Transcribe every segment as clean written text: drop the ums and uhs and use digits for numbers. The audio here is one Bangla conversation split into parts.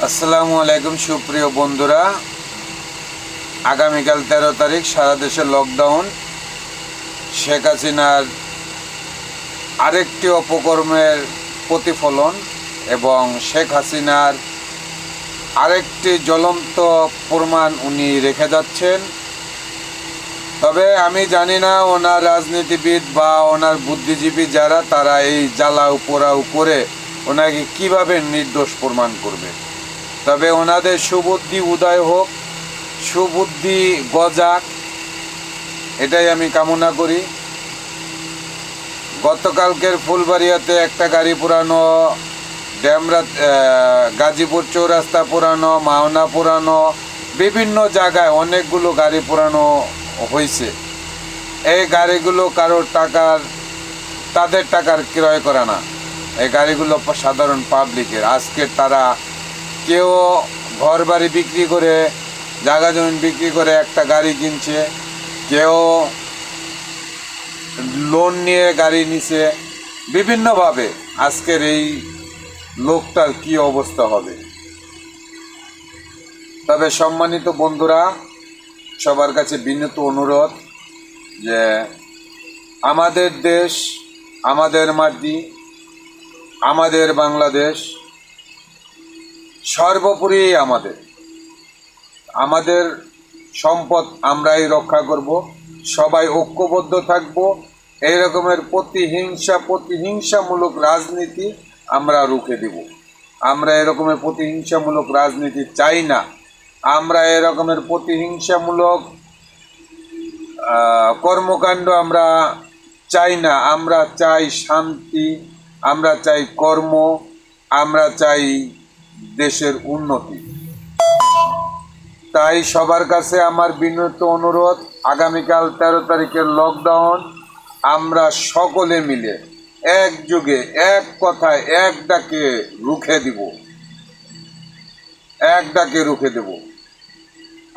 আসসালামু আলাইকুম সুপ্রিয় বন্ধুরা, আগামীকাল 13 তারিখ সারা দেশে লকডাউন। শেখ হাসিনার আরেকটি অপকর্মের প্রতিফলন এবং শেখ হাসিনার আরেকটি জ্বলন্ত প্রমাণ উনি রেখে যাচ্ছেন। তবে আমি জানি না ওনার রাজনীতিবিদ বা ওনার বুদ্ধিজীবী যারা, তারা এই জ্বালাও পোড়াও করে ওনাকে কিভাবে নির্দোষ প্রমাণ করবে। তবে ওনাদের সুবুদ্ধি উদয় হোক, সুবুদ্ধি গজাক, এটাই আমি কামনা করি। গতকালকের ফুলবাড়িয়াতে একটা গাড়ি পোড়ানো, ড্যামরা গাজীপুর চৌরাস্তা পোড়ানো, মাওনা পোড়ানো, বিভিন্ন জায়গায় অনেকগুলো গাড়ি পোড়ানো হয়েছে। এই গাড়িগুলো কারোর তাদের টাকার ক্রয় করা না, এই গাড়িগুলো সাধারণ পাবলিকের। আজকে তারা কেউ ঘর বাড়ি বিক্রি করে, জায়গা জমি বিক্রি করে একটা গাড়ি কিনছে, কেউ লোন নিয়ে গাড়ি নিছে। বিভিন্নভাবে আজকের এই লোকটার কি অবস্থা হবে। তবে সম্মানিত বন্ধুরা, সবার কাছে বিনীত অনুরোধ যে আমাদের দেশ, আমাদের মাটি, আমাদের বাংলাদেশ সর্বোপরি আমাদের সম্পদ আমরাই রক্ষা করব। সবাই ঐক্যবদ্ধ থাকব। এই রকমের প্রতিহিংসামূলক রাজনীতি আমরা রুখে দেব। আমরা এরকমের প্রতিহিংসামূলক রাজনীতি চাই না। আমরা এরকমের প্রতিহিংসামূলক কর্মকাণ্ড আমরা চাই না। আমরা চাই শান্তি, আমরা চাই কর্ম, আমরা চাই দেশের উন্নতি। তাই সবার কাছে আমার বিনীত অনুরোধ, আগামীকাল 13 তারিখের লকডাউন আমরা সকলে মিলে একযোগে, এক কথায়, এক ডাকে রুখে দেব।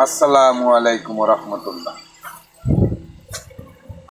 আসসালামু আলাইকুম ওয়া রাহমাতুল্লাহ।